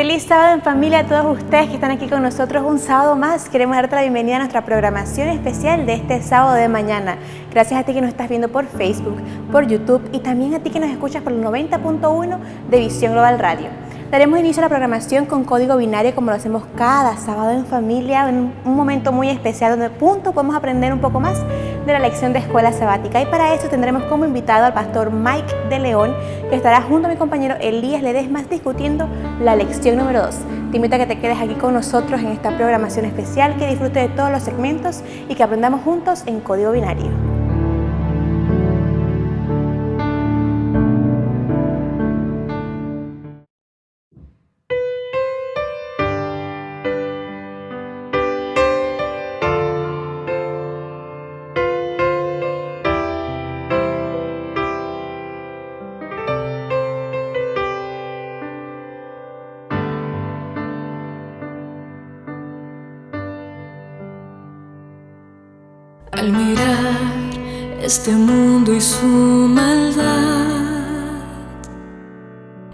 Feliz sábado en familia a todos ustedes que están aquí con nosotros un sábado más. Queremos darte la bienvenida a nuestra programación especial de este sábado de mañana. Gracias a ti que nos estás viendo por Facebook, por YouTube y también a ti que nos escuchas por el 90.1 de Visión Global Radio. Daremos inicio a la programación con Código Binario como lo hacemos cada sábado en familia, en un momento muy especial donde podemos aprender un poco más de la lección de escuela sabática. Y para eso tendremos como invitado al pastor Mike de León, que estará junto a mi compañero Elías Ledesma discutiendo la lección número 2. Te invito a que te quedes aquí con nosotros en esta programación especial, que disfrutes de todos los segmentos y que aprendamos juntos en Código Binario. Al mirar este mundo y su maldad,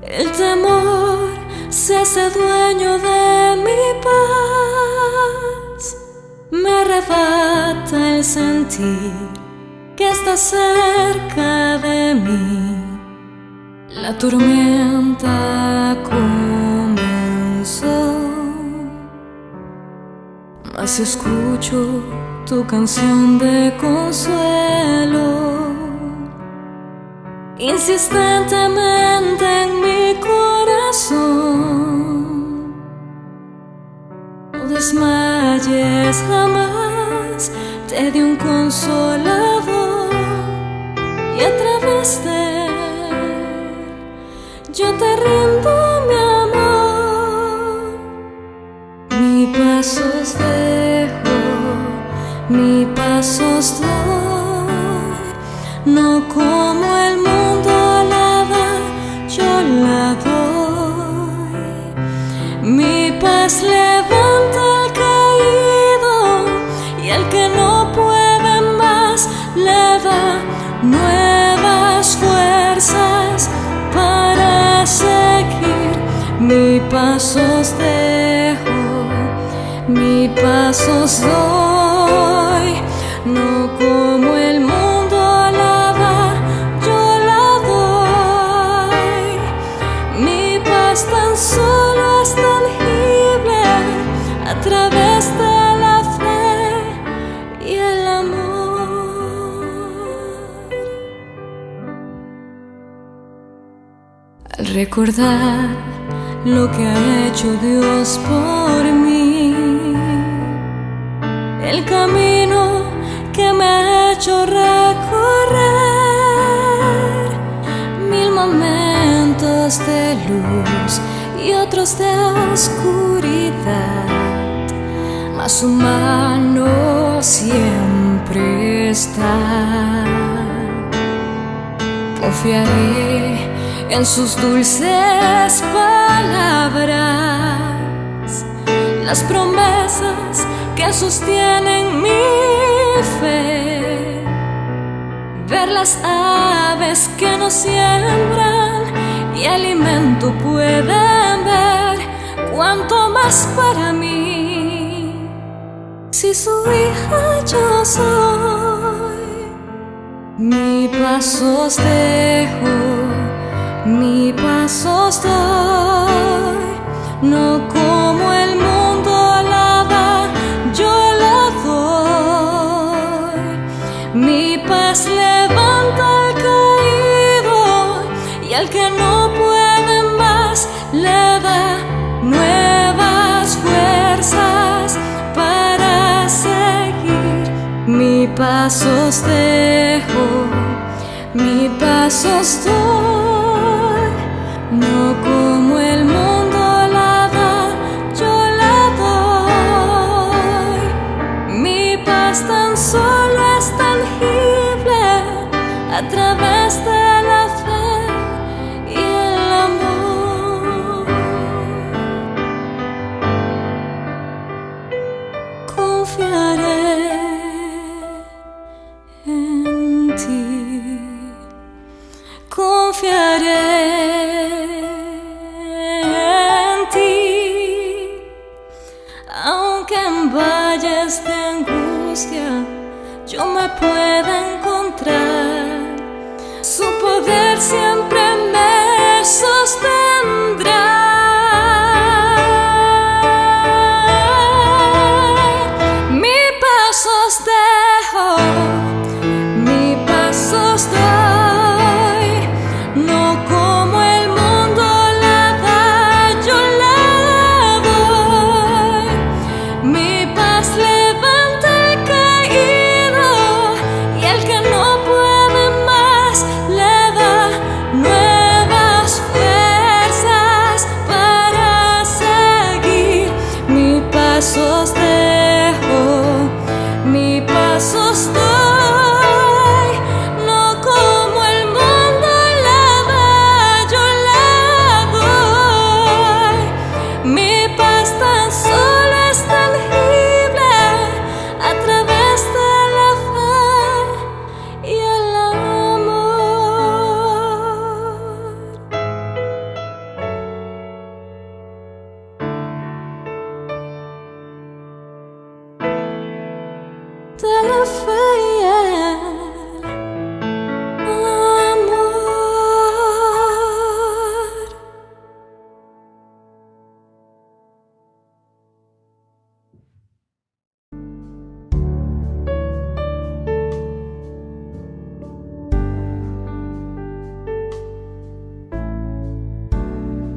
el temor se hace dueño de mi paz. Me arrebata el sentir que está cerca de mí. La tormenta comenzó, mas escucho tu canción de consuelo, insistentemente en mi corazón. No desmayes jamás, te di un consolador, y a través de él yo te rindo mi amor. Mi paso os dejo, mi paso os doy, no como el mundo la da, yo la doy. Mi paz levanta al caído, y al que no puede más le da nuevas fuerzas para seguir. Mi paso os dejo, mi paso os doy, no como el mundo la da, yo la doy. Mi paz tan solo es tangible a través de la fe y el amor. Al recordar lo que ha hecho Dios por mí, el camino que me ha hecho recorrer, mil momentos de luz y otros de oscuridad, mas su mano siempre está. Confiaré en sus dulces palabras, las promesas que sostienen mi fe. Ver las aves que no siembran y alimento pueden ver, cuanto más para mí, si su hija yo soy. Mi paso os dejo, mi paso os doy, no como el mundo la da, yo la doy. Mi paz levanta al caído, y al que no puede más le da nuevas fuerzas para seguir. Mi paso os dejo, mi paso os doy, no como el mundo la da, yo la doy. Mi paz tan solo es tangible a través de la fe y el amor. Confiaré en ti, confiaré yo me pueda encontrar. Su poder siempre me sostendrá. Mi paso os dejo, mi paso os doy, no como el mundo la da, yo la doy. Mi paz levanta el caído y el que no puede más le da nuevas fuerzas para seguir. Mi paso os dejo, mi paso os doy, no como el mundo la da, yo la doy. Mi paz tan solo es tangible a través de la fe y el amor. De la fe y el amor.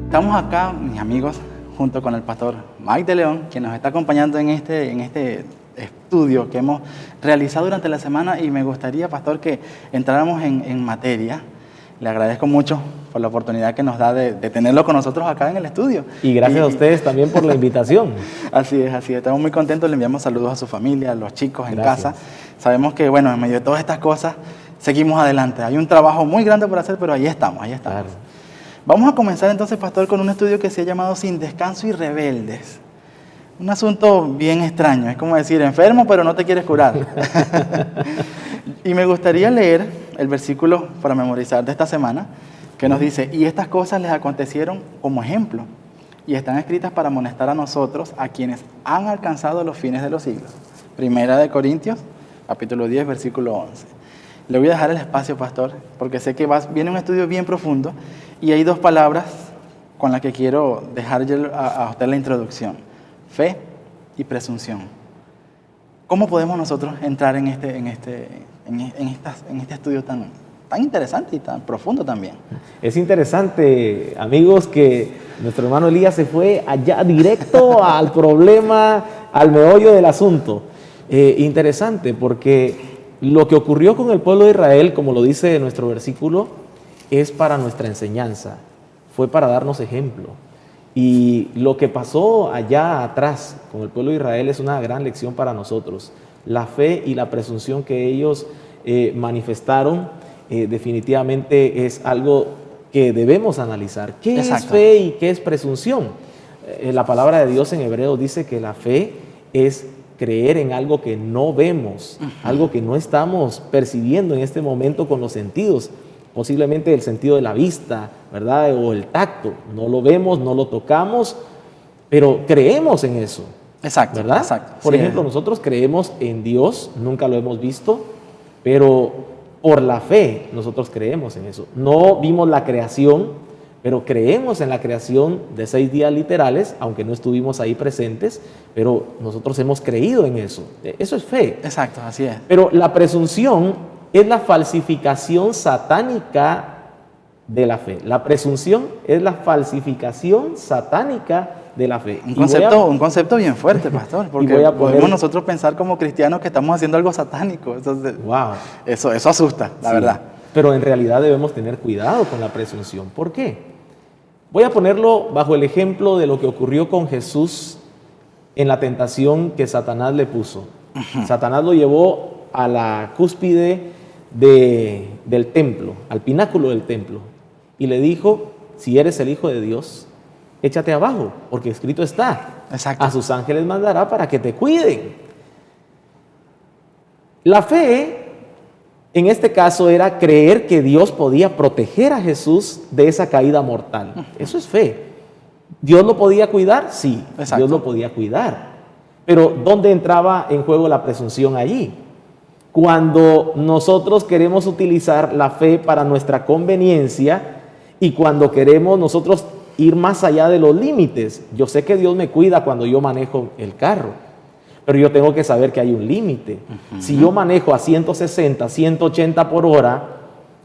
Estamos acá, mis amigos, junto con el pastor Mike de León, quien nos está acompañando en este estudio que hemos realizado durante la semana, y me gustaría, pastor, que entráramos en materia. Le agradezco mucho por la oportunidad que nos da de tenerlo con nosotros acá en el estudio. Y gracias a ustedes también por la invitación. Así es, estamos muy contentos, le enviamos saludos a su familia, a los chicos en Gracias. casa. Sabemos que, bueno, en medio de todas estas cosas, seguimos adelante. Hay un trabajo muy grande por hacer, pero ahí estamos. Claro. Vamos a comenzar entonces, pastor, con un estudio que se ha llamado Sin Descanso y Rebeldes. Un asunto bien extraño, es como decir, enfermo pero no te quieres curar. Y me gustaría leer el versículo para memorizar de esta semana, que nos dice: y estas cosas les acontecieron como ejemplo, y están escritas para amonestar a nosotros, a quienes han alcanzado los fines de los siglos. Primera de Corintios, capítulo 10, versículo 11. Le voy a dejar el espacio, pastor, porque sé que viene un estudio bien profundo, y hay dos palabras con las que quiero dejar a usted la introducción: fe y presunción. ¿Cómo podemos nosotros entrar en este estudio tan interesante y tan profundo también? Es interesante, amigos, que nuestro hermano Elías se fue allá directo al problema, al meollo del asunto. Interesante, porque lo que ocurrió con el pueblo de Israel, como lo dice nuestro versículo, es para nuestra enseñanza, fue para darnos ejemplo. Y lo que pasó allá atrás con el pueblo de Israel es una gran lección para nosotros. La fe y la presunción que ellos manifestaron definitivamente es algo que debemos analizar. ¿Qué es fe y qué es presunción? La palabra de Dios en hebreo dice que la fe es creer en algo que no vemos, algo que no estamos percibiendo en este momento con los sentidos. Posiblemente el sentido de la vista, ¿verdad? O el tacto. No lo vemos, no lo tocamos, pero creemos en eso. Exacto, ¿verdad? exacto. Por ejemplo, nosotros creemos en Dios, nunca lo hemos visto, pero por la fe nosotros creemos en eso. No vimos la creación, pero creemos en la creación de 6 días literales, aunque no estuvimos ahí presentes, pero nosotros hemos creído en eso. Eso es fe. Exacto, así es. Pero la presunción es la falsificación satánica de la fe. La presunción es la falsificación satánica de la fe. Un concepto bien fuerte, pastor, porque podemos nosotros pensar como cristianos que estamos haciendo algo satánico. Entonces, wow. Eso asusta, la verdad. Pero en realidad debemos tener cuidado con la presunción. ¿Por qué? Voy a ponerlo bajo el ejemplo de lo que ocurrió con Jesús en la tentación que Satanás le puso. Satanás lo llevó a la cúspide del templo, al pináculo del templo, y le dijo: si eres el Hijo de Dios, échate abajo, porque escrito está: exacto, a sus ángeles mandará para que te cuiden. La fe, en este caso, era creer que Dios podía proteger a Jesús de esa caída mortal. Eso es fe. ¿Dios lo podía cuidar? Sí, exacto, Dios lo podía cuidar. Pero ¿dónde entraba en juego la presunción allí? cuando nosotros queremos utilizar la fe para nuestra conveniencia y cuando queremos nosotros ir más allá de los límites. Yo sé que Dios me cuida cuando yo manejo el carro, pero yo tengo que saber que hay un límite. Si yo manejo a 160, 180 por hora,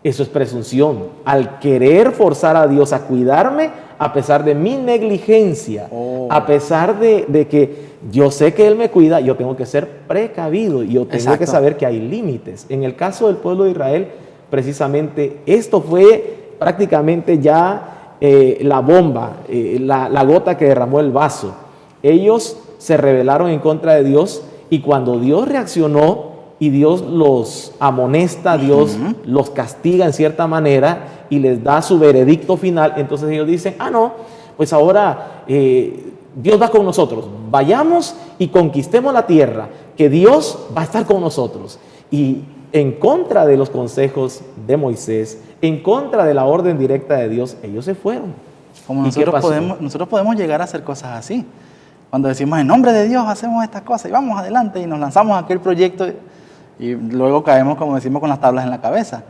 eso es presunción. Al querer forzar a Dios a cuidarme, a pesar de mi negligencia, a pesar de que yo sé que Él me cuida, yo tengo que ser precavido y yo tengo que saber que hay límites. En el caso del pueblo de Israel, precisamente esto fue prácticamente ya la bomba, la gota que derramó el vaso. Ellos se rebelaron en contra de Dios y cuando Dios reaccionó y Dios los amonesta, Dios los castiga en cierta manera y les da su veredicto final, entonces ellos dicen, no, pues ahora Dios va con nosotros, vayamos y conquistemos la tierra, que Dios va a estar con nosotros. Y en contra de los consejos de Moisés, en contra de la orden directa de Dios, ellos se fueron. Como nosotros podemos llegar a hacer cosas así. Cuando decimos, en nombre de Dios hacemos estas cosas y vamos adelante y nos lanzamos a aquel proyecto y luego caemos, como decimos, con las tablas en la cabeza.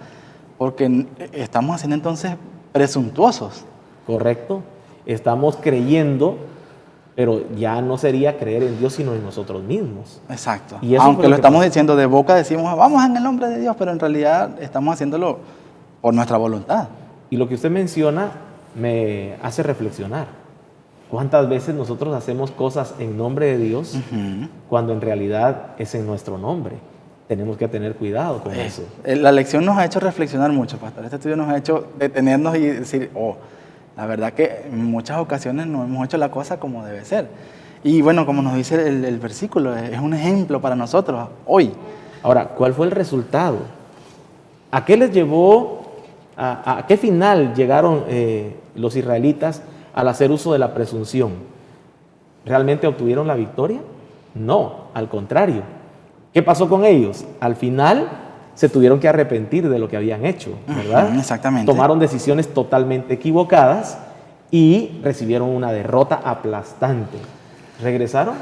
Porque estamos haciendo entonces presuntuosos. Correcto. Estamos creyendo, pero ya no sería creer en Dios, sino en nosotros mismos. Exacto. Y eso aunque lo estamos pasó. diciendo de boca, decimos, vamos en el nombre de Dios, pero en realidad estamos haciéndolo por nuestra voluntad. Y lo que usted menciona me hace reflexionar. ¿Cuántas veces nosotros hacemos cosas en nombre de Dios cuando en realidad es en nuestro nombre? Tenemos que tener cuidado con eso. La lección nos ha hecho reflexionar mucho, pastor. Este estudio nos ha hecho detenernos y decir, la verdad que en muchas ocasiones no hemos hecho la cosa como debe ser. Y bueno, como nos dice el versículo, es un ejemplo para nosotros hoy. Ahora, ¿cuál fue el resultado? ¿A qué les llevó, a qué final llegaron los israelitas al hacer uso de la presunción? ¿Realmente obtuvieron la victoria? No, al contrario. ¿Qué pasó con ellos? Al final se tuvieron que arrepentir de lo que habían hecho, ¿verdad? Exactamente. Tomaron decisiones totalmente equivocadas y recibieron una derrota aplastante. Regresaron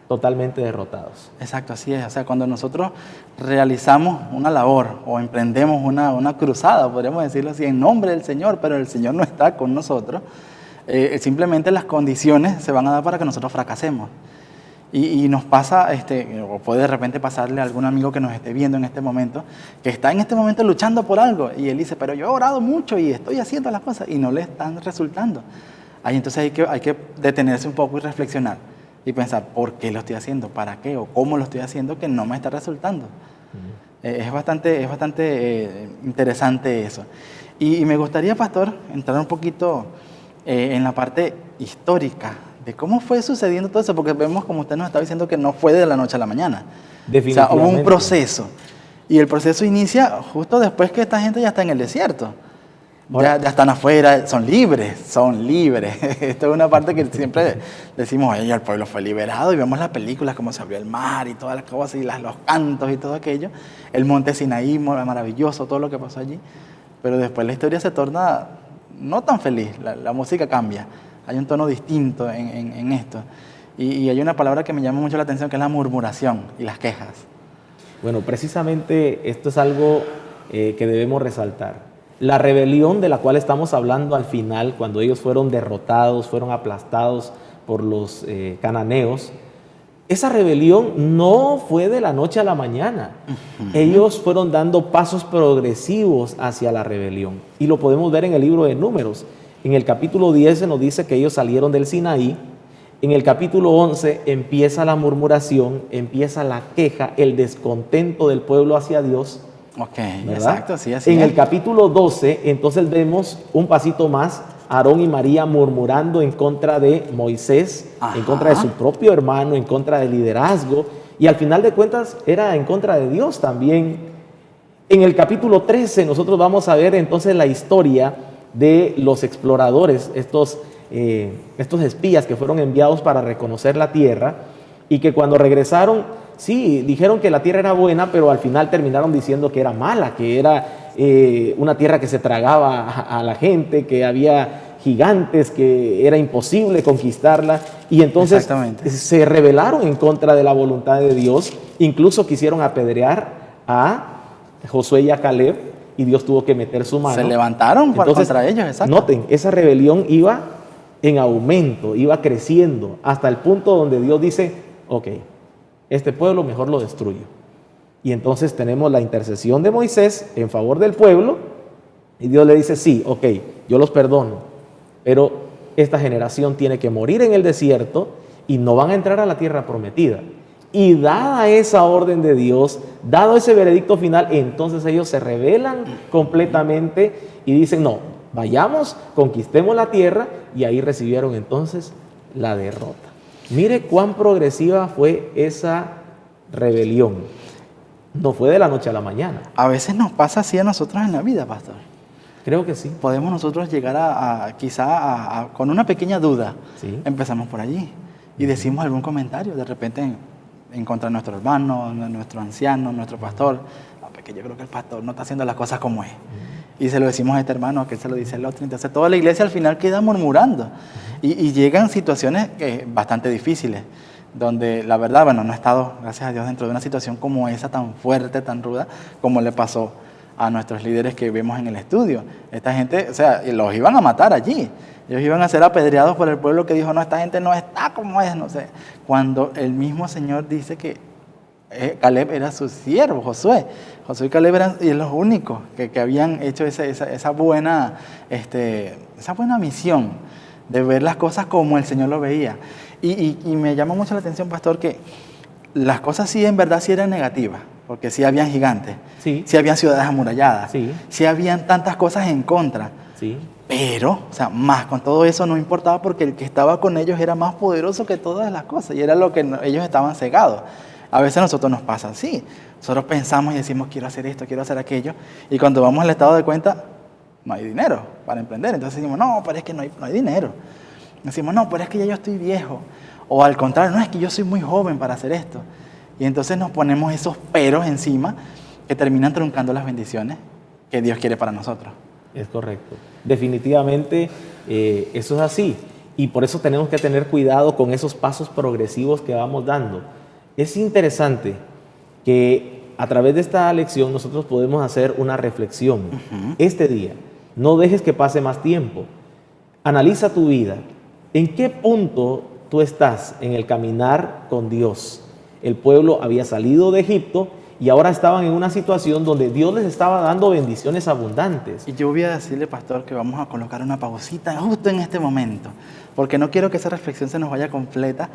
totalmente derrotados. Exacto, así es. O sea, cuando nosotros realizamos una labor o emprendemos una cruzada, podríamos decirlo así, en nombre del Señor, pero el Señor no está con nosotros, simplemente las condiciones se van a dar para que nosotros fracasemos. Y nos pasa, o puede de repente pasarle a algún amigo que nos esté viendo en este momento, que está en este momento luchando por algo, y él dice, pero yo he orado mucho y estoy haciendo las cosas, y no le están resultando. Ahí entonces hay que detenerse un poco y reflexionar, y pensar, ¿por qué lo estoy haciendo? ¿Para qué? ¿O cómo lo estoy haciendo que no me está resultando? Es bastante interesante eso. Y me gustaría, pastor, entrar un poquito en la parte histórica de cómo fue sucediendo todo eso, porque vemos, como usted nos estaba diciendo, que no fue de la noche a la mañana. Definitivamente. O sea, hubo un proceso. Y el proceso inicia justo después que esta gente ya está en el desierto. Ya están afuera, son libres. Esto es una parte que siempre decimos, el pueblo fue liberado, y vemos las películas, cómo se abrió el mar y todas las cosas, y los cantos y todo aquello. El monte Sinaí, maravilloso, todo lo que pasó allí. Pero después la historia se torna no tan feliz, la música cambia. Hay un tono distinto en esto. Y hay una palabra que me llama mucho la atención, que es la murmuración y las quejas. Bueno, precisamente esto es algo que debemos resaltar. La rebelión de la cual estamos hablando al final, cuando ellos fueron derrotados, fueron aplastados por los cananeos, esa rebelión no fue de la noche a la mañana. Ellos fueron dando pasos progresivos hacia la rebelión. Y lo podemos ver en el libro de Números. En el capítulo 10 se nos dice que ellos salieron del Sinaí. En el capítulo 11 empieza la murmuración, empieza la queja, el descontento del pueblo hacia Dios. Ok, ¿verdad? exacto, sí, así En es. el capítulo 12, entonces vemos un pasito más, Aarón y María murmurando en contra de Moisés, en contra de su propio hermano, en contra del liderazgo, y al final de cuentas era en contra de Dios también. En el capítulo 13 nosotros vamos a ver entonces la historia de los exploradores, estos espías que fueron enviados para reconocer la tierra, y que cuando regresaron, sí, dijeron que la tierra era buena, pero al final terminaron diciendo que era mala, que era una tierra que se tragaba a la gente, que había gigantes, que era imposible conquistarla, y entonces se rebelaron en contra de la voluntad de Dios, incluso quisieron apedrear a Josué y a Caleb, y Dios tuvo que meter su mano. Se levantaron Entonces, contra ellos, exacto. Noten, esa rebelión iba en aumento, iba creciendo, hasta el punto donde Dios dice, ok, este pueblo mejor lo destruyo. Y entonces tenemos la intercesión de Moisés en favor del pueblo, y Dios le dice, sí, ok, yo los perdono, pero esta generación tiene que morir en el desierto y no van a entrar a la tierra prometida. Y dada esa orden de Dios, dado ese veredicto final, entonces ellos se rebelan completamente y dicen, no, vayamos, conquistemos la tierra, y ahí recibieron entonces la derrota. Mire cuán progresiva fue esa rebelión. No fue de la noche a la mañana. A veces nos pasa así a nosotros en la vida, pastor. Creo que sí. Podemos nosotros llegar con una pequeña duda. Sí. Empezamos por allí y decimos algún comentario de repente en contra de nuestro hermano, de nuestro anciano, nuestro pastor. Porque yo creo que el pastor no está haciendo las cosas como es. Y se lo decimos a este hermano, que él se lo dice al otro. Entonces toda la iglesia al final queda murmurando. Y llegan situaciones bastante difíciles, donde la verdad, bueno, no he estado, gracias a Dios, dentro de una situación como esa, tan fuerte, tan ruda, como le pasó a nuestros líderes que vemos en el estudio. Esta gente, o sea, los iban a matar allí. Ellos iban a ser apedreados por el pueblo que dijo, no, esta gente no está como es, no sé. Cuando el mismo Señor dice que Caleb era su siervo, Josué. Josué y Caleb eran los únicos que habían hecho esa buena misión de ver las cosas como el Señor lo veía. Y me llama mucho la atención, pastor, que las cosas sí en verdad sí eran negativas, porque sí habían gigantes, sí habían ciudades amuralladas, sí habían tantas cosas en contra. Sí. Pero, o sea, más con todo eso no importaba, porque el que estaba con ellos era más poderoso que todas las cosas, y era lo que ellos estaban cegados. A veces a nosotros nos pasa así. Nosotros pensamos y decimos, quiero hacer esto, quiero hacer aquello, y cuando vamos al estado de cuenta, no hay dinero para emprender. Entonces decimos, no, pero es que no hay dinero. Decimos, no, pero es que ya yo estoy viejo. O al contrario, no, es que yo soy muy joven para hacer esto. Y entonces nos ponemos esos peros encima que terminan truncando las bendiciones que Dios quiere para nosotros. Es correcto. Definitivamente eso es así. Y por eso tenemos que tener cuidado con esos pasos progresivos que vamos dando. Es interesante que a través de esta lección nosotros podemos hacer una reflexión. Este día, no dejes que pase más tiempo. Analiza tu vida. ¿En qué punto tú estás en el caminar con Dios? El pueblo había salido de Egipto y ahora estaban en una situación donde Dios les estaba dando bendiciones abundantes. Y yo voy a decirle, pastor, que vamos a colocar una pausita justo en este momento, porque no quiero que esa reflexión se nos vaya completa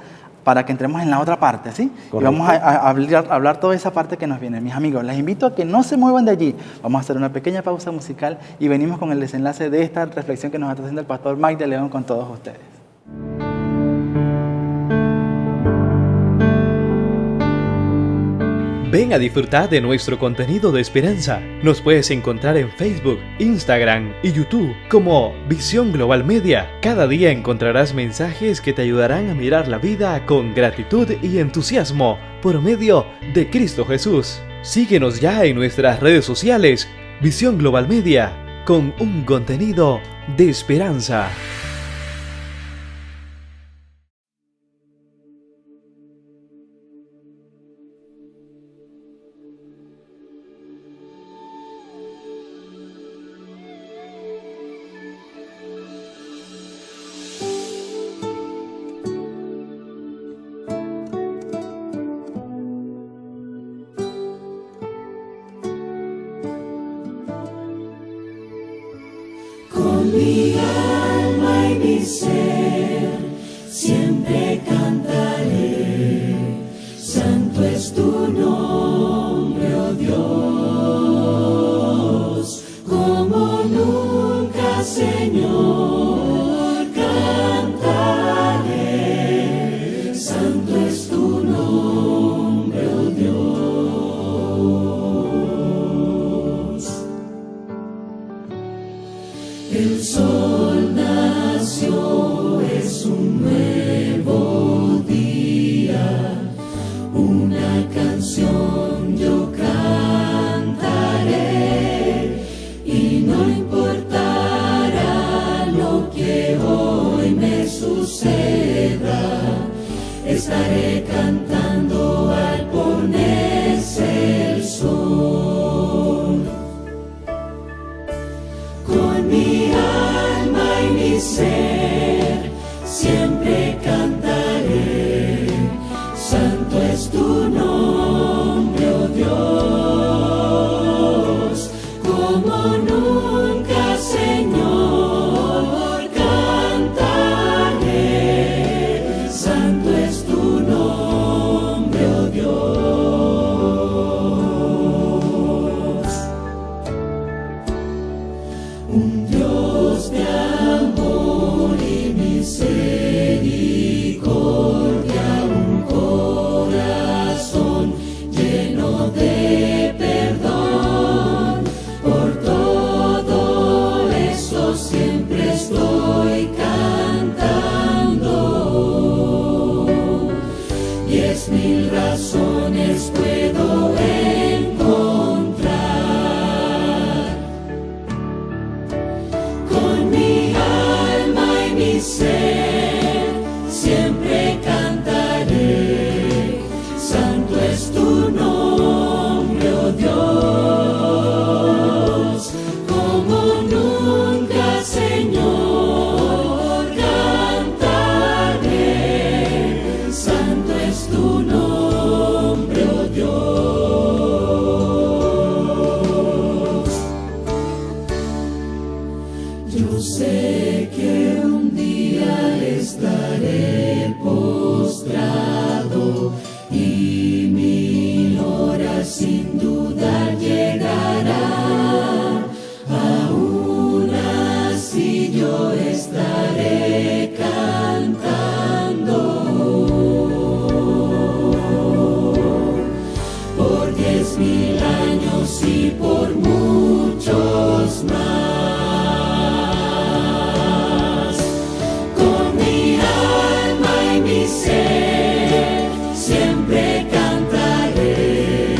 para que entremos en la otra parte, ¿sí? Correcto. Y vamos a hablar toda esa parte que nos viene. Mis amigos, les invito a que no se muevan de allí. Vamos a hacer una pequeña pausa musical y venimos con el desenlace de esta reflexión que nos está haciendo el pastor Mike de León con todos ustedes. Ven a disfrutar de nuestro contenido de esperanza. Nos puedes encontrar en Facebook, Instagram y YouTube como Visión Global Media. Cada día encontrarás mensajes que te ayudarán a mirar la vida con gratitud y entusiasmo por medio de Cristo Jesús. Síguenos ya en nuestras redes sociales, Visión Global Media, con un contenido de esperanza. Mi alma y mi ser siempre cantaré, santo es tu nombre, oh Dios, como nunca, Señor, cantaré, santo es tu nombre, oh Dios. El sol nació, es un nuevo día, una canción yo cantaré, y no importará lo que hoy me suceda, estaré cantando al ponerse el sol. mi alma y mi ser, siempre cantaré. Santo es tu nombre, oh Dios, como nunca, Señor, cantaré. Santo es tu nombre, oh Dios. Un Dios de amor y misericordia, un corazón lleno de perdón. Por todo eso siempre estoy cantando. 10,000 razones puedo encontrar. Con mi alma y mi ser, siempre cantaré. Santo es tu nombre, oh Dios, como nunca, Señor, cantaré. Santo es tu nombre, oh Dios. Yo sé que un día estaré postrado y 1000 horas sin duda llegarán. Aún así yo estaré cantando. Por 10,000 años y por muchos más. Con mi alma y mi ser, siempre cantaré.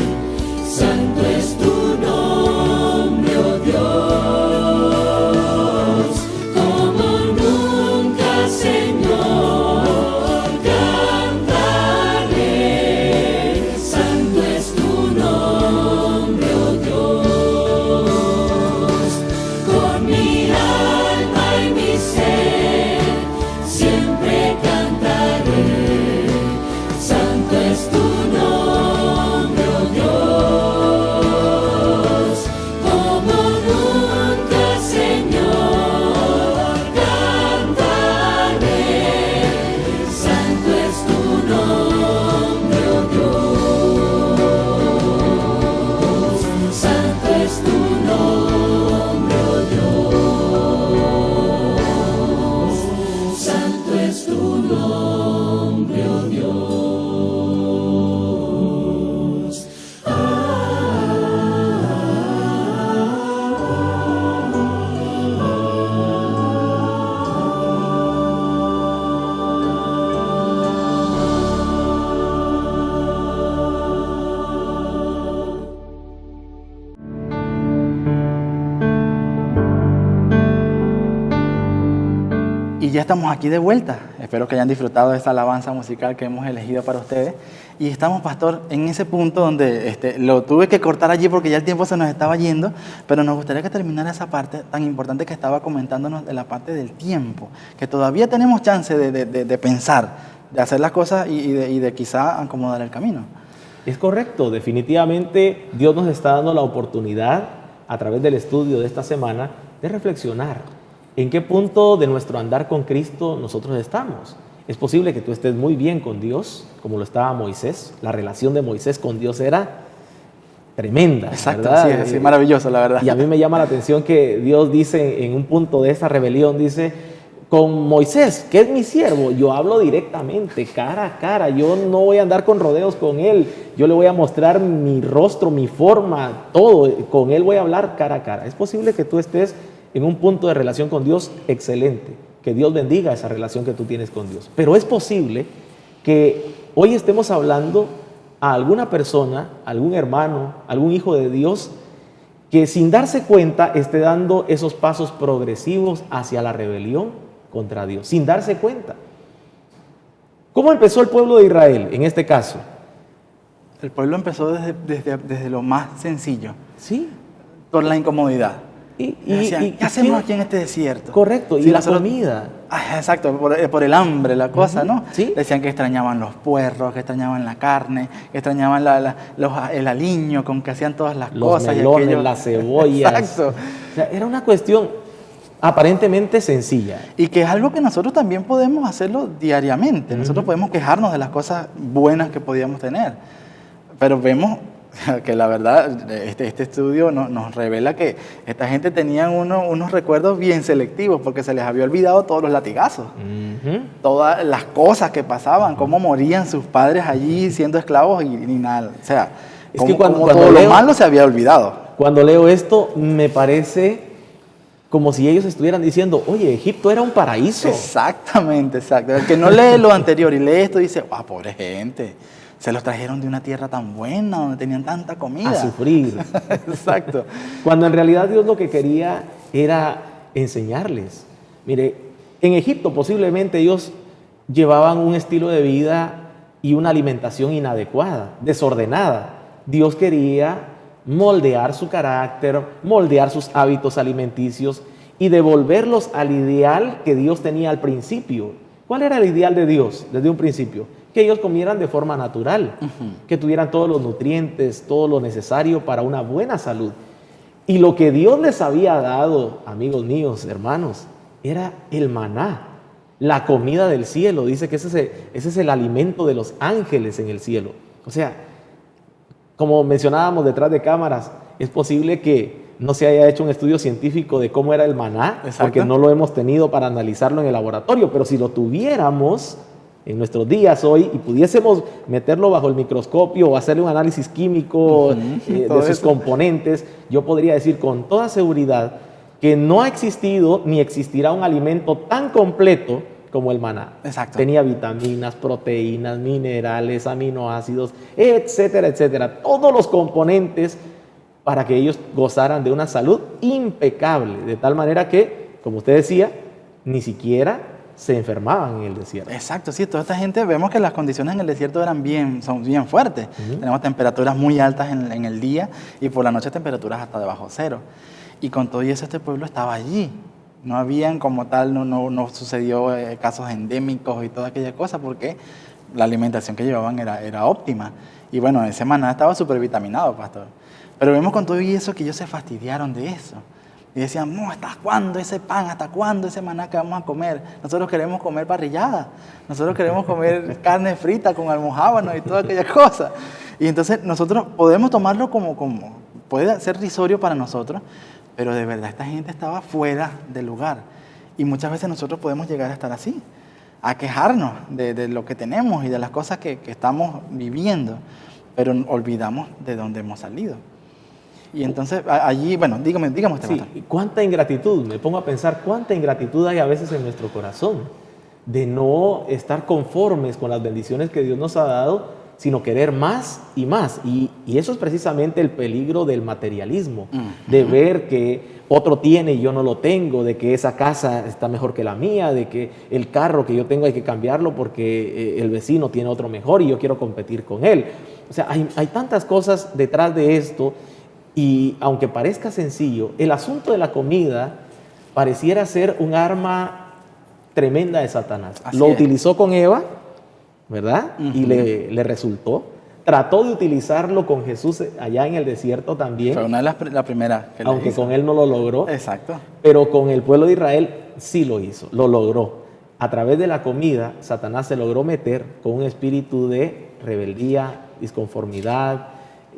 Santo es tu nombre, oh Dios, como nunca, Señor, cantaré. Santo es tu nombre, oh Dios, con mi alma y mi ser, siempre cantaré. Santo es tu nombre, oh Dios, como nunca, Señor, cantaré. Santo es tu nombre, oh Dios. Santo es tu nombre, oh Dios. Santo es tu nombre, oh Dios. Y ya estamos aquí de vuelta. Espero que hayan disfrutado de esta alabanza musical que hemos elegido para ustedes. Y estamos, pastor, en ese punto donde lo tuve que cortar allí porque ya el tiempo se nos estaba yendo, pero nos gustaría que terminara esa parte tan importante que estaba comentándonos de la parte del tiempo, que todavía tenemos chance de pensar, de hacer las cosas y de quizá acomodar el camino. Es correcto, definitivamente Dios nos está dando la oportunidad a través del estudio de esta semana de reflexionar en qué punto de nuestro andar con Cristo nosotros estamos. Es posible que tú estés muy bien con Dios, como lo estaba Moisés. La relación de Moisés con Dios era tremenda. Exacto, ¿verdad? sí, maravilloso, la verdad. Y a mí me llama la atención que Dios dice en un punto de esa rebelión, dice, con Moisés, que es mi siervo, yo hablo directamente, cara a cara. Yo no voy a andar con rodeos con él. Yo le voy a mostrar mi rostro, mi forma, todo. Con él voy a hablar cara a cara. Es posible que tú estés en un punto de relación con Dios excelente. Que Dios bendiga esa relación que tú tienes con Dios. Pero es posible que hoy estemos hablando a alguna persona, algún hermano, algún hijo de Dios, que sin darse cuenta esté dando esos pasos progresivos hacia la rebelión contra Dios, sin darse cuenta. ¿Cómo empezó el pueblo de Israel en este caso? El pueblo empezó desde lo más sencillo, Sí, por la incomodidad. Y decían, ¿qué hacemos aquí en este desierto? Correcto, Si y la nosotros- comida. Exacto, por el hambre, la cosa, ¿no? Sí. Decían que extrañaban los puerros, que extrañaban la carne, que extrañaban el aliño con que hacían todas las Los cosas. melones, y aquello. las cebollas. Exacto. O sea, era una cuestión aparentemente sencilla. Y que es algo que nosotros también podemos hacerlo diariamente. Nosotros podemos quejarnos de las cosas buenas que podíamos tener. Pero vemos que la verdad, este estudio nos revela que esta gente tenía unos recuerdos bien selectivos porque se les había olvidado todos los latigazos, todas las cosas que pasaban, cómo morían sus padres allí siendo esclavos y nada. O sea, Es que como cuando todo lo leo- malo se había olvidado. Cuando leo esto, me parece como si ellos estuvieran diciendo, oye, Egipto era un paraíso. Exactamente, exacto. El que no lee lo anterior y lee esto dice, pobre gente, se los trajeron de una tierra tan buena, donde tenían tanta comida. A sufrir. Exacto. Cuando en realidad Dios lo que quería era enseñarles. Mire, en Egipto posiblemente ellos llevaban un estilo de vida y una alimentación inadecuada, desordenada. Dios quería moldear su carácter, moldear sus hábitos alimenticios y devolverlos al ideal que Dios tenía al principio. ¿Cuál era el ideal de Dios desde un principio? Que ellos comieran de forma natural, que tuvieran todos los nutrientes, todo lo necesario para una buena salud. Y lo que Dios les había dado, amigos míos, hermanos, era el maná, la comida del cielo. Dice que ese es el alimento de los ángeles en el cielo. O sea, como mencionábamos detrás de cámaras, es posible que no se haya hecho un estudio científico de cómo era el maná, Exacto. porque no lo hemos tenido para analizarlo en el laboratorio, pero si lo tuviéramos en nuestros días hoy y pudiésemos meterlo bajo el microscopio o hacerle un análisis químico de todo sus eso. componentes, yo podría decir con toda seguridad que no ha existido ni existirá un alimento tan completo como el maná. Exacto. Tenía vitaminas, proteínas, minerales, aminoácidos, etcétera, etcétera. Todos los componentes para que ellos gozaran de una salud impecable, de tal manera que, como usted decía, ni siquiera se enfermaban en el desierto. Exacto, sí, toda esta gente, vemos que las condiciones en el desierto son bien fuertes. Tenemos temperaturas muy altas en el día y por la noche temperaturas hasta debajo cero. Y con todo eso este pueblo estaba allí. No habían como tal, no sucedió casos endémicos y toda aquella cosa porque la alimentación que llevaban era óptima. Y bueno, ese maná estaba súper vitaminado, pastor. Pero vemos con todo eso que ellos se fastidiaron de eso. Y decían, no, ¿hasta cuándo ese pan? ¿Hasta cuándo ese maná que vamos a comer? Nosotros queremos comer parrillada. Nosotros queremos comer carne frita con almojábanos y toda aquella cosa. Y entonces nosotros podemos tomarlo como puede ser risorio para nosotros, pero de verdad esta gente estaba fuera del lugar. Y muchas veces nosotros podemos llegar a estar así, a quejarnos de lo que tenemos y de las cosas que estamos viviendo, pero olvidamos de dónde hemos salido. Y entonces allí, bueno, dígame usted, Sí, pastor. cuánta ingratitud, me pongo a pensar cuánta ingratitud hay a veces en nuestro corazón de no estar conformes con las bendiciones que Dios nos ha dado, sino querer más y más. Y eso es precisamente el peligro del materialismo, de ver que otro tiene y yo no lo tengo, de que esa casa está mejor que la mía, de que el carro que yo tengo hay que cambiarlo porque el vecino tiene otro mejor y yo quiero competir con él. O sea, hay tantas cosas detrás de esto. Y aunque parezca sencillo, el asunto de la comida pareciera ser un arma tremenda de Satanás. Así Lo es. utilizó con Eva, ¿verdad? Y le resultó. Trató de utilizarlo con Jesús allá en el desierto también, Fue una de la primera que le aunque hizo. con él no lo logró. Exacto. Pero con el pueblo de Israel sí lo hizo, lo logró. A través de la comida, Satanás se logró meter con un espíritu de rebeldía, disconformidad,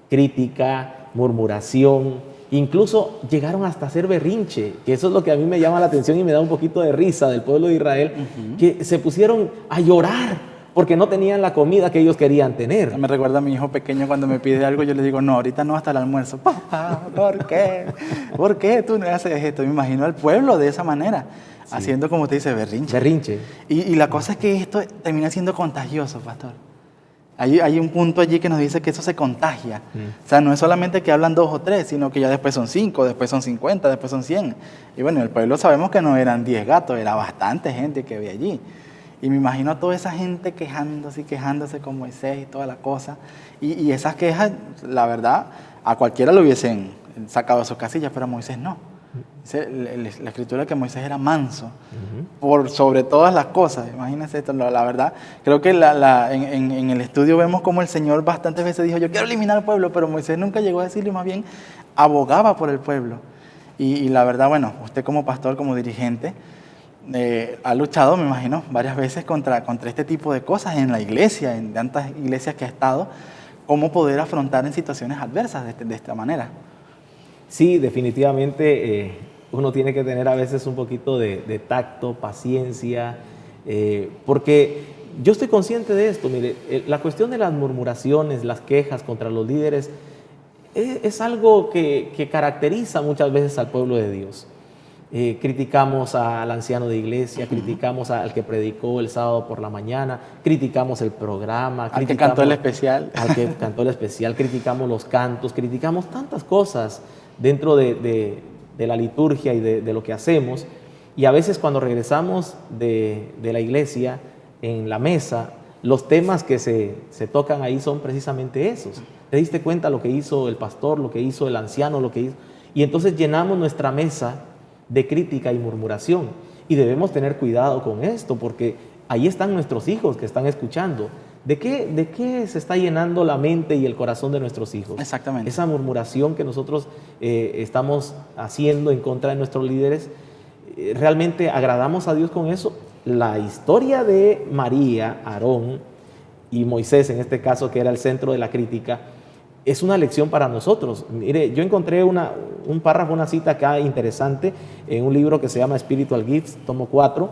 crítica, murmuración. Incluso llegaron hasta hacer berrinche, que eso es lo que a mí me llama la atención y me da un poquito de risa del pueblo de Israel, que se pusieron a llorar porque no tenían la comida que ellos querían tener. Me recuerda a mi hijo pequeño cuando me pide algo, yo le digo, no, ahorita no hasta el almuerzo. Papá, ¿por qué? ¿Por qué tú no haces esto? Me imagino al pueblo de esa manera, haciendo como usted dice, berrinche. Berrinche. Y la cosa es que esto termina siendo contagioso, pastor. Hay un punto allí que nos dice que eso se contagia. O sea, no es solamente que hablan 2 o 3, sino que ya después son 5, después son 50, después son 100. Y bueno, en el pueblo sabemos que no eran 10 gatos, era bastante gente que había allí. Y me imagino a toda esa gente quejándose con Moisés y toda la cosa. Y esas quejas, la verdad, a cualquiera lo hubiesen sacado de sus casillas, pero a Moisés no. Dice la escritura que Moisés era manso por sobre todas las cosas. Imagínense esto, la verdad. Creo que en el estudio vemos como el Señor bastantes veces dijo, yo quiero eliminar al pueblo, pero Moisés nunca llegó a decirlo, más bien abogaba por el pueblo. Y la verdad, bueno, usted como pastor, como dirigente, ha luchado, me imagino, varias veces contra este tipo de cosas en la iglesia, en tantas iglesias que ha estado, cómo poder afrontar en situaciones adversas de esta manera. Sí, definitivamente uno tiene que tener a veces un poquito de tacto, paciencia, porque yo estoy consciente de esto. Mire, la cuestión de las murmuraciones, las quejas contra los líderes, es algo que caracteriza muchas veces al pueblo de Dios. Criticamos al anciano de iglesia, criticamos al que predicó el sábado por la mañana, criticamos el programa, al que cantó el especial, criticamos los cantos, criticamos tantas cosas dentro de la liturgia y de lo que hacemos, y a veces cuando regresamos de la iglesia en la mesa, los temas que se tocan ahí son precisamente esos. ¿Te diste cuenta lo que hizo el pastor, lo que hizo el anciano, lo que hizo? Y entonces llenamos nuestra mesa de crítica y murmuración, y debemos tener cuidado con esto, porque ahí están nuestros hijos que están escuchando. ¿De qué se está llenando la mente y el corazón de nuestros hijos? Exactamente. Esa murmuración que nosotros estamos haciendo en contra de nuestros líderes, ¿realmente agradamos a Dios con eso? La historia de María, Aarón y Moisés, en este caso, que era el centro de la crítica, es una lección para nosotros. Mire, yo encontré un párrafo, una cita acá interesante en un libro que se llama Spiritual Gifts, tomo 4,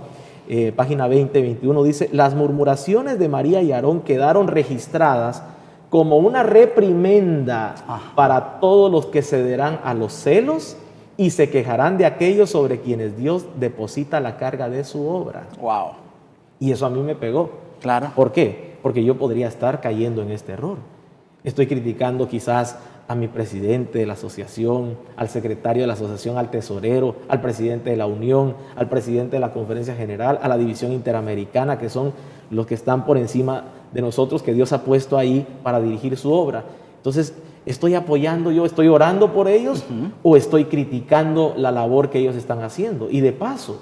página 20-21, dice: las murmuraciones de María y Aarón quedaron registradas como una reprimenda para todos los que cederán a los celos y se quejarán de aquellos sobre quienes Dios deposita la carga de su obra. Wow. Y eso a mí me pegó. Claro. ¿Por qué? Porque yo podría estar cayendo en este error. Estoy criticando quizás a mi presidente de la asociación, al secretario de la asociación, al tesorero, al presidente de la unión, al presidente de la conferencia general, a la división interamericana, que son los que están por encima de nosotros, que Dios ha puesto ahí para dirigir su obra. Entonces, ¿estoy apoyando yo, estoy orando por ellos o estoy criticando la labor que ellos están haciendo? Y de paso,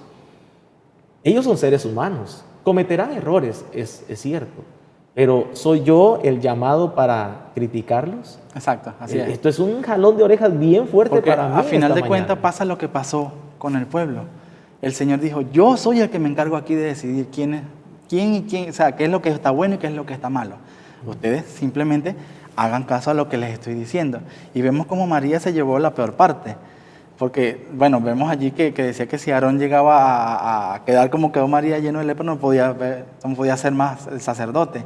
ellos son seres humanos, cometerán errores, es cierto. Pero ¿soy yo el llamado para criticarlos? Exacto, así es. Esto es un jalón de orejas bien fuerte. Porque para mí. A final de cuentas pasa lo que pasó con el pueblo. El Señor dijo, yo soy el que me encargo aquí de decidir quién, o sea, qué es lo que está bueno y qué es lo que está malo. Ustedes simplemente hagan caso a lo que les estoy diciendo. Y vemos cómo María se llevó la peor parte. Porque, bueno, vemos allí que decía que si Aarón llegaba a quedar como quedó María lleno de lepra, no podía ser más el sacerdote.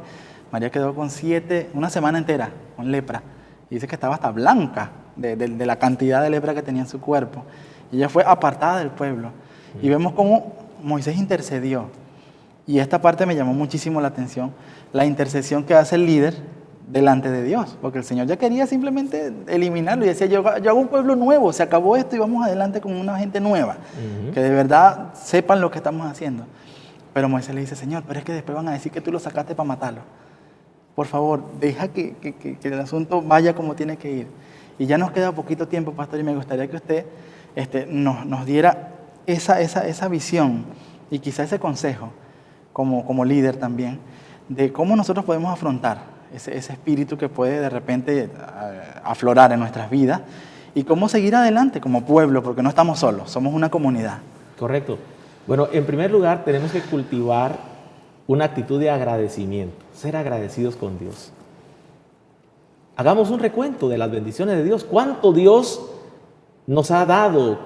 María quedó con 7, una semana entera con lepra. Y dice que estaba hasta blanca de la cantidad de lepra que tenía en su cuerpo. Y ella fue apartada del pueblo. Y vemos cómo Moisés intercedió. Y esta parte me llamó muchísimo la atención, la intercesión que hace el líder delante de Dios, porque el Señor ya quería simplemente eliminarlo y decía, yo hago un pueblo nuevo, se acabó esto y vamos adelante con una gente nueva, que de verdad sepan lo que estamos haciendo. Pero Moisés le dice, Señor, pero es que después van a decir que tú lo sacaste para matarlo. Por favor, deja que el asunto vaya como tiene que ir. Y ya nos queda poquito tiempo, pastor, y me gustaría que usted nos diera esa visión y quizá ese consejo como líder también, de cómo nosotros podemos afrontar ese espíritu que puede de repente aflorar en nuestras vidas y cómo seguir adelante como pueblo, porque no estamos solos, somos una comunidad. Correcto. Bueno, en primer lugar tenemos que cultivar una actitud de agradecimiento, ser agradecidos con Dios. Hagamos un recuento de las bendiciones de Dios. ¿Cuánto Dios nos ha dado?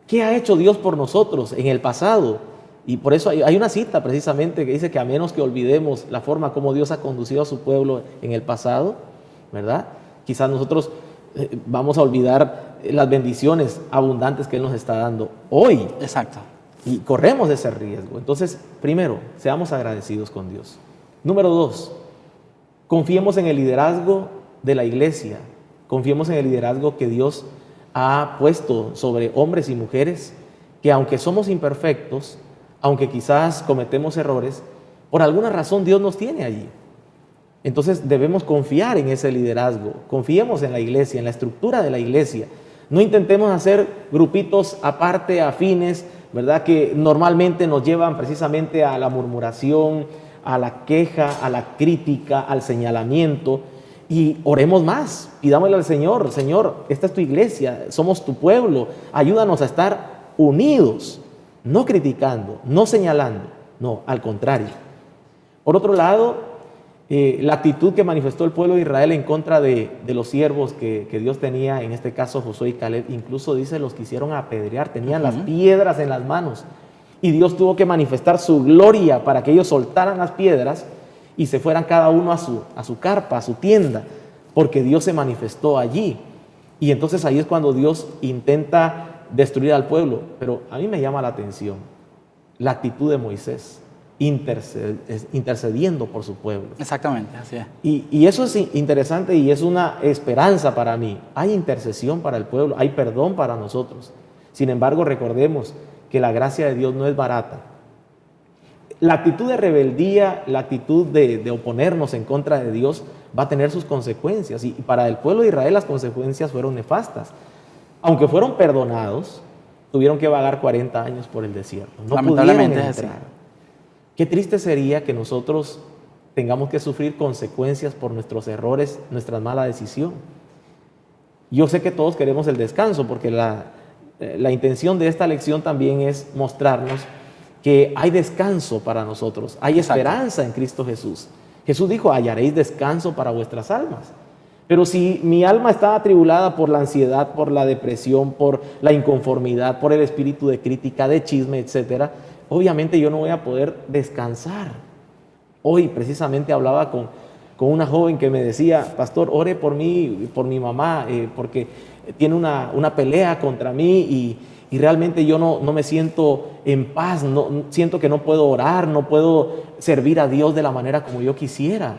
¿Qué ha hecho Dios por nosotros en el pasado? Y por eso hay una cita precisamente que dice que a menos que olvidemos la forma como Dios ha conducido a su pueblo en el pasado, ¿verdad? Quizás nosotros vamos a olvidar las bendiciones abundantes que Él nos está dando hoy. Exacto. Y corremos ese riesgo. Entonces, primero, seamos agradecidos con Dios. Número 2, confiemos en el liderazgo de la iglesia. Confiemos en el liderazgo que Dios ha puesto sobre hombres y mujeres que, aunque somos imperfectos, aunque quizás cometemos errores, por alguna razón Dios nos tiene allí. Entonces debemos confiar en ese liderazgo, confiemos en la iglesia, en la estructura de la iglesia. No intentemos hacer grupitos aparte, afines, ¿verdad? Que normalmente nos llevan precisamente a la murmuración, a la queja, a la crítica, al señalamiento. Y oremos más, pidámosle al Señor: Señor, esta es tu iglesia, somos tu pueblo, ayúdanos a estar unidos, no criticando, no señalando, no, al contrario. Por otro lado, la actitud que manifestó el pueblo de Israel en contra de los siervos que Dios tenía, en este caso Josué y Caleb, incluso dice, los quisieron apedrear, tenían las piedras en las manos, y Dios tuvo que manifestar su gloria para que ellos soltaran las piedras y se fueran cada uno a su carpa, a su tienda, porque Dios se manifestó allí. Y entonces ahí es cuando Dios intenta destruir al pueblo. Pero a mí me llama la atención la actitud de Moisés, intercediendo por su pueblo. Exactamente, así es. Y eso es interesante y es una esperanza para mí. Hay intercesión para el pueblo, hay perdón para nosotros. Sin embargo, recordemos que la gracia de Dios no es barata. La actitud de rebeldía, la actitud de oponernos en contra de Dios va a tener sus consecuencias. Y para el pueblo de Israel las consecuencias fueron nefastas. Aunque fueron perdonados, tuvieron que vagar 40 años por el desierto. No Lamentablemente pudieron es así. entrar. Qué triste sería que nosotros tengamos que sufrir consecuencias por nuestros errores, nuestra mala decisión. Yo sé que todos queremos el descanso, porque la intención de esta lección también es mostrarnos que hay descanso para nosotros, hay esperanza en Cristo Jesús. Jesús dijo: hallaréis descanso para vuestras almas. Pero si mi alma está atribulada por la ansiedad, por la depresión, por la inconformidad, por el espíritu de crítica, de chisme, etcétera, obviamente yo no voy a poder descansar. Hoy precisamente hablaba con una joven que me decía: pastor, ore por mí, por mi mamá, porque tiene una pelea contra mí y realmente yo no me siento en paz, siento que no puedo orar, no puedo servir a Dios de la manera como yo quisiera.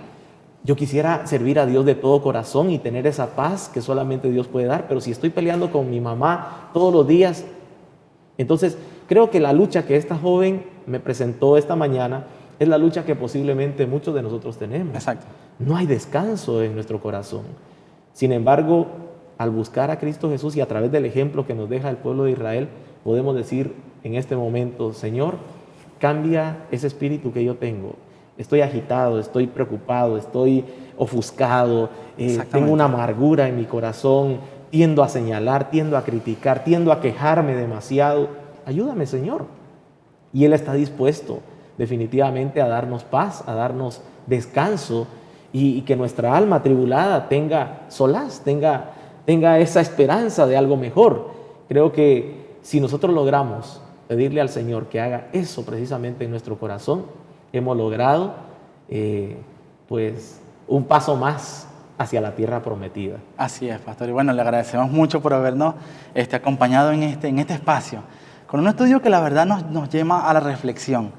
Yo quisiera servir a Dios de todo corazón y tener esa paz que solamente Dios puede dar, pero si estoy peleando con mi mamá todos los días, entonces creo que la lucha que esta joven me presentó esta mañana es la lucha que posiblemente muchos de nosotros tenemos. Exacto. No hay descanso en nuestro corazón. Sin embargo, al buscar a Cristo Jesús y a través del ejemplo que nos deja el pueblo de Israel, podemos decir en este momento: Señor, cambia ese espíritu que yo tengo. Estoy agitado, estoy preocupado, estoy ofuscado, tengo una amargura en mi corazón, tiendo a señalar, tiendo a criticar, tiendo a quejarme demasiado. Ayúdame, Señor. Y Él está dispuesto definitivamente a darnos paz, a darnos descanso y que nuestra alma atribulada tenga solaz, tenga esa esperanza de algo mejor. Creo que si nosotros logramos pedirle al Señor que haga eso precisamente en nuestro corazón, hemos logrado pues un paso más hacia la tierra prometida. Así es, pastor. Y bueno, le agradecemos mucho por habernos acompañado en este espacio, con un estudio que la verdad nos lleva a la reflexión.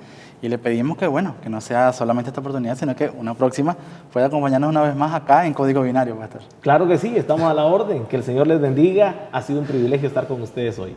Y le pedimos que no sea solamente esta oportunidad, sino que una próxima pueda acompañarnos una vez más acá en Código Binario, pastor. Claro que sí, estamos a la orden. Que el Señor les bendiga. Ha sido un privilegio estar con ustedes hoy.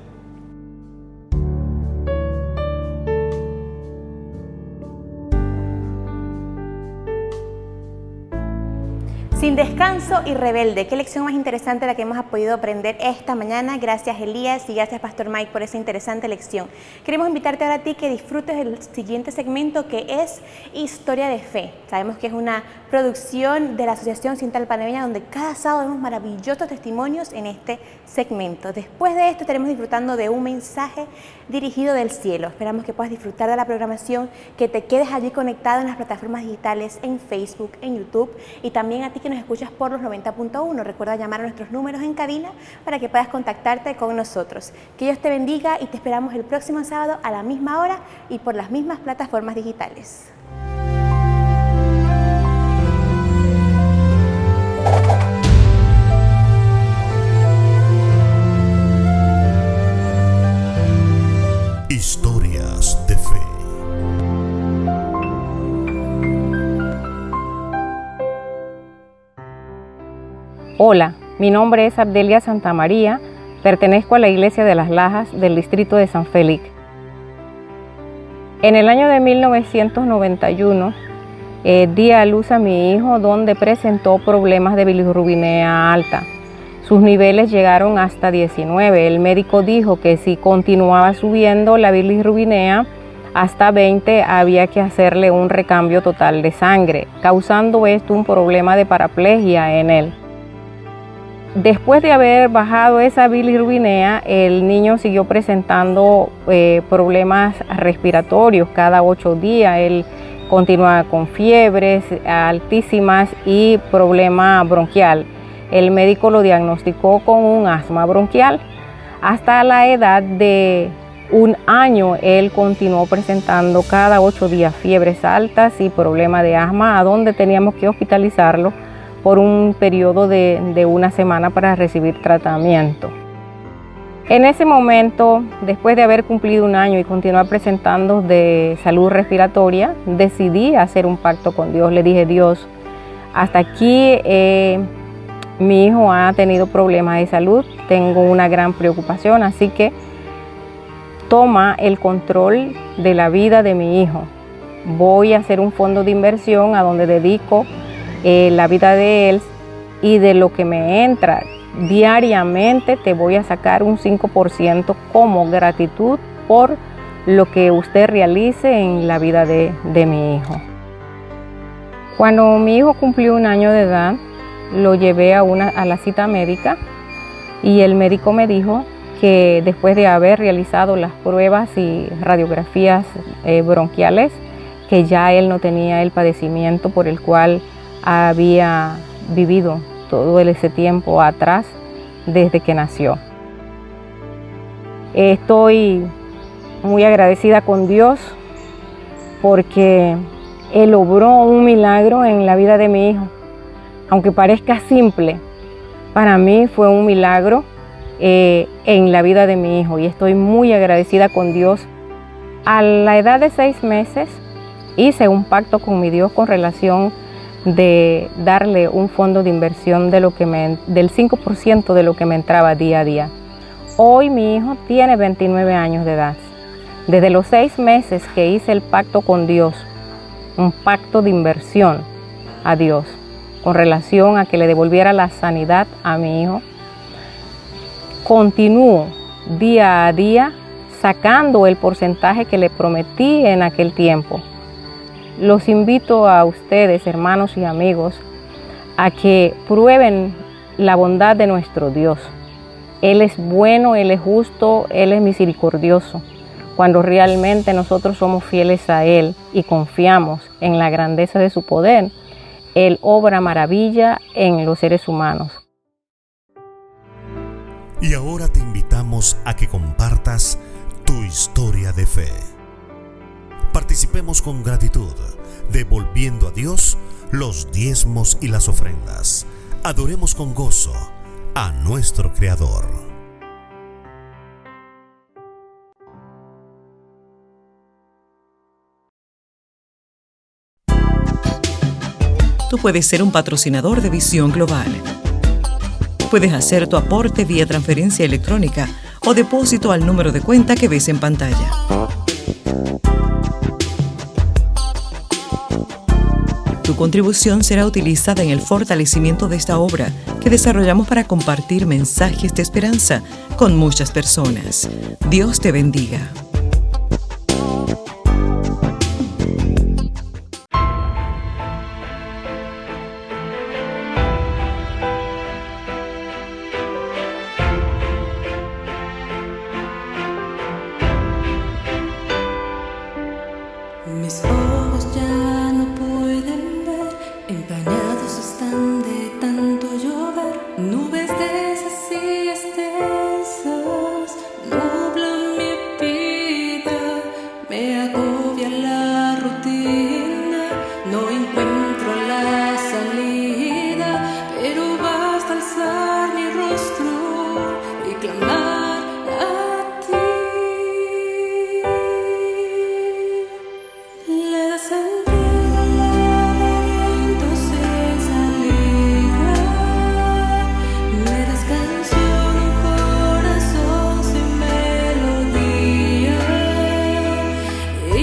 Sin descanso y rebelde. Qué lección más interesante la que hemos podido aprender esta mañana. Gracias, Elías, y gracias, Pastor Mike, por esa interesante lección. Queremos invitarte ahora a ti que disfrutes del siguiente segmento, que es Historia de Fe. Sabemos que es una producción de la Asociación Sintal Panameña, donde cada sábado vemos maravillosos testimonios en este segmento. Después de esto estaremos disfrutando de un mensaje dirigido del cielo. Esperamos que puedas disfrutar de la programación, que te quedes allí conectado en las plataformas digitales, en Facebook, en YouTube, y también a ti que nos escuchas por los 90.1. Recuerda llamar a nuestros números en cabina para que puedas contactarte con nosotros. Que Dios te bendiga y te esperamos el próximo sábado a la misma hora y por las mismas plataformas digitales. Historias de Fe. Hola, mi nombre es Abdelia Santamaría, pertenezco a la Iglesia de las Lajas del distrito de San Félix. En el año de 1991 di a luz a mi hijo, donde presentó problemas de bilirrubina alta. Sus niveles llegaron hasta 19. El médico dijo que si continuaba subiendo la bilirrubinea hasta 20, había que hacerle un recambio total de sangre, causando esto un problema de paraplegia en él. Después de haber bajado esa bilirrubinea, el niño siguió presentando problemas respiratorios cada 8 días. Él continuaba con fiebres altísimas y problema bronquial. El médico lo diagnosticó con un asma bronquial. Hasta la edad de 1 año, él continuó presentando cada 8 días fiebres altas y problemas de asma, a donde teníamos que hospitalizarlo por un periodo de 1 semana para recibir tratamiento. En ese momento, después de haber cumplido 1 año y continuar presentando de salud respiratoria, decidí hacer un pacto con Dios. Le dije: Dios, hasta aquí mi hijo ha tenido problemas de salud, tengo una gran preocupación, así que toma el control de la vida de mi hijo. Voy a hacer un fondo de inversión a donde dedico la vida de él, y de lo que me entra diariamente te voy a sacar un 5% como gratitud por lo que usted realice en la vida de mi hijo. Cuando mi hijo cumplió 1 año de edad, lo llevé a la cita médica, y el médico me dijo que después de haber realizado las pruebas y radiografías bronquiales, que ya él no tenía el padecimiento por el cual había vivido todo ese tiempo atrás desde que nació. Estoy muy agradecida con Dios porque Él obró un milagro en la vida de mi hijo. Aunque parezca simple, para mí fue un milagro en la vida de mi hijo, y estoy muy agradecida con Dios. A la edad de 6 meses hice un pacto con mi Dios con relación de darle un fondo de inversión del 5% de lo que me entraba día a día. Hoy mi hijo tiene 29 años de edad. Desde los 6 meses que hice el pacto con Dios, un pacto de inversión a Dios con relación a que le devolviera la sanidad a mi hijo, continúo día a día sacando el porcentaje que le prometí en aquel tiempo. Los invito a ustedes, hermanos y amigos, a que prueben la bondad de nuestro Dios. Él es bueno, Él es justo, Él es misericordioso. Cuando realmente nosotros somos fieles a Él y confiamos en la grandeza de su poder, Él obra maravilla en los seres humanos. Y ahora te invitamos a que compartas tu historia de fe. Participemos con gratitud, devolviendo a Dios los diezmos y las ofrendas. Adoremos con gozo a nuestro Creador. Tú puedes ser un patrocinador de Visión Global. Puedes hacer tu aporte vía transferencia electrónica o depósito al número de cuenta que ves en pantalla. Tu contribución será utilizada en el fortalecimiento de esta obra que desarrollamos para compartir mensajes de esperanza con muchas personas. Dios te bendiga. Mis ojos ya no pueden ver, empañados están de tanto llover. Nubes de esas y extensas nublan mi vida, me agobia la rutina, no encuentro la salida, pero basta alzar mi rostro y clamar a ti. Le das sentido al laberinto sin salida, le das canción a un corazón sin melodía, y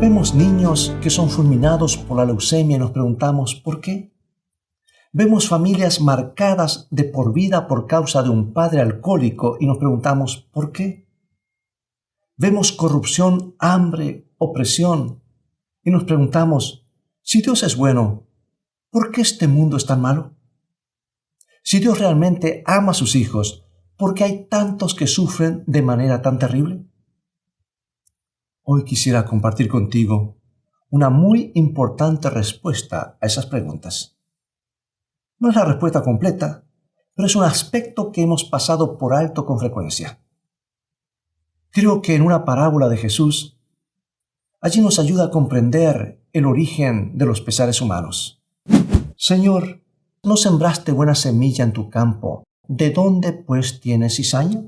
Vemos niños que son fulminados por la leucemia y nos preguntamos ¿por qué? Vemos familias marcadas de por vida por causa de un padre alcohólico y nos preguntamos ¿por qué? Vemos corrupción, hambre, opresión y nos preguntamos si Dios es bueno, ¿por qué este mundo es tan malo? Si Dios realmente ama a sus hijos, ¿por qué hay tantos que sufren de manera tan terrible? Hoy quisiera compartir contigo una muy importante respuesta a esas preguntas. No es la respuesta completa, pero es un aspecto que hemos pasado por alto con frecuencia. Creo que en una parábola de Jesús, allí nos ayuda a comprender el origen de los pesares humanos. Señor, ¿no sembraste buena semilla en tu campo? ¿De dónde pues tienes cizaña?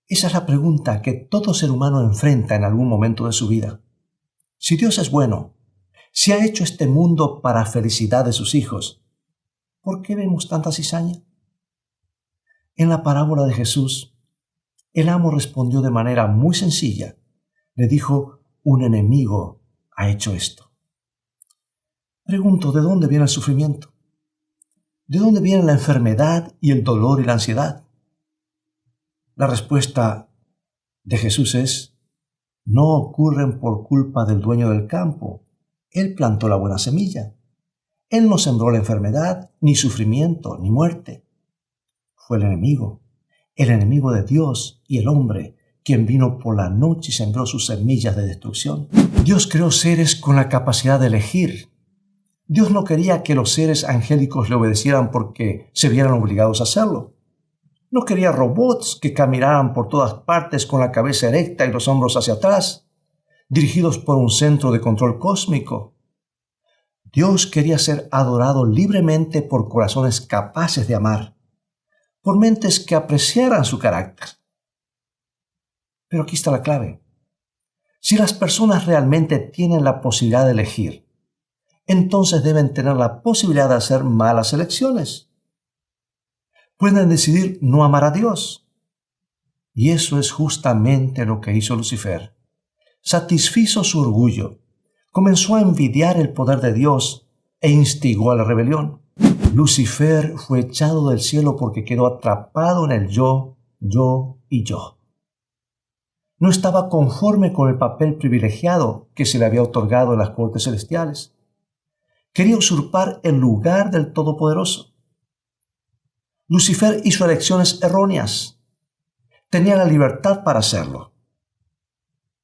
Esa es la pregunta que todo ser humano enfrenta en algún momento de su vida. Si Dios es bueno, si ha hecho este mundo para felicidad de sus hijos, ¿por qué vemos tanta cizaña? En la parábola de Jesús, el amo respondió de manera muy sencilla. Le dijo, un enemigo ha hecho esto. Pregunto, ¿de dónde viene el sufrimiento? ¿De dónde viene la enfermedad y el dolor y la ansiedad? La respuesta de Jesús es, no ocurren por culpa del dueño del campo. Él plantó la buena semilla. Él no sembró la enfermedad, ni sufrimiento, ni muerte. Fue el enemigo de Dios y el hombre, quien vino por la noche y sembró sus semillas de destrucción. Dios creó seres con la capacidad de elegir. Dios no quería que los seres angélicos le obedecieran porque se vieran obligados a hacerlo. No quería robots que caminaran por todas partes con la cabeza erecta y los hombros hacia atrás, dirigidos por un centro de control cósmico. Dios quería ser adorado libremente por corazones capaces de amar, por mentes que apreciaran su carácter. Pero aquí está la clave. Si las personas realmente tienen la posibilidad de elegir, entonces deben tener la posibilidad de hacer malas elecciones. Pueden decidir no amar a Dios. Y eso es justamente lo que hizo Lucifer. Satisfizo su orgullo, comenzó a envidiar el poder de Dios e instigó a la rebelión. Lucifer fue echado del cielo porque quedó atrapado en el yo y yo. No estaba conforme con el papel privilegiado que se le había otorgado en las cortes celestiales. Quería usurpar el lugar del Todopoderoso. Lucifer hizo elecciones erróneas. Tenía la libertad para hacerlo.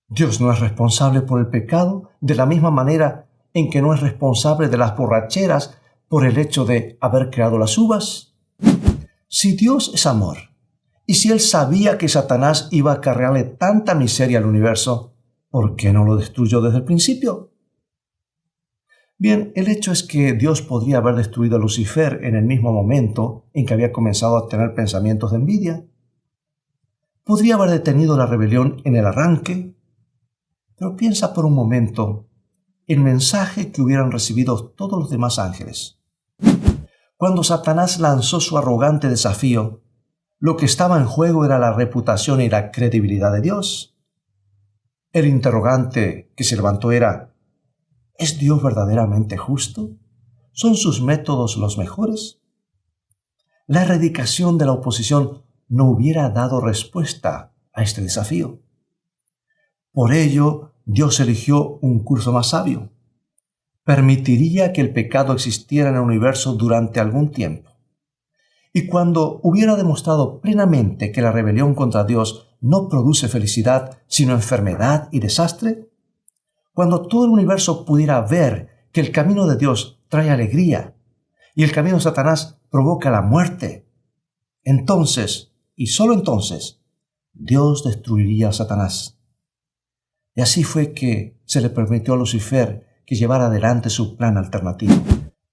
Dios no es responsable por el pecado de la misma manera en que no es responsable de las borracheras por el hecho de haber creado las uvas. Si Dios es amor, y si Él sabía que Satanás iba a acarrearle tanta miseria al universo, ¿por qué no lo destruyó desde el principio? Bien, el hecho es que Dios podría haber destruido a Lucifer en el mismo momento en que había comenzado a tener pensamientos de envidia. Podría haber detenido la rebelión en el arranque, pero piensa por un momento el mensaje que hubieran recibido todos los demás ángeles. Cuando Satanás lanzó su arrogante desafío, lo que estaba en juego era la reputación y la credibilidad de Dios. El interrogante que se levantó era, ¿es Dios verdaderamente justo? ¿Son sus métodos los mejores? La erradicación de la oposición no hubiera dado respuesta a este desafío. Por ello, Dios eligió un curso más sabio. Permitiría que el pecado existiera en el universo durante algún tiempo. Y cuando hubiera demostrado plenamente que la rebelión contra Dios no produce felicidad, sino enfermedad y desastre, cuando todo el universo pudiera ver que el camino de Dios trae alegría y el camino de Satanás provoca la muerte, entonces, y solo entonces, Dios destruiría a Satanás. Y así fue que se le permitió a Lucifer que llevara adelante su plan alternativo.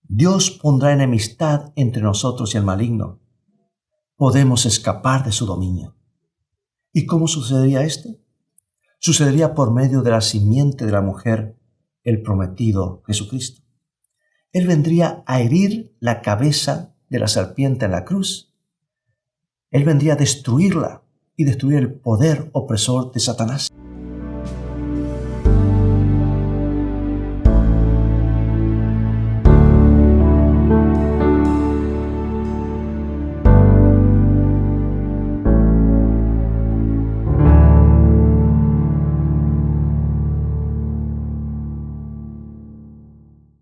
Dios pondrá enemistad entre nosotros y el maligno. Podemos escapar de su dominio. ¿Y cómo sucedería esto? Sucedería por medio de la simiente de la mujer, el prometido Jesucristo. Él vendría a herir la cabeza de la serpiente en la cruz. Él vendría a destruirla y destruir el poder opresor de Satanás.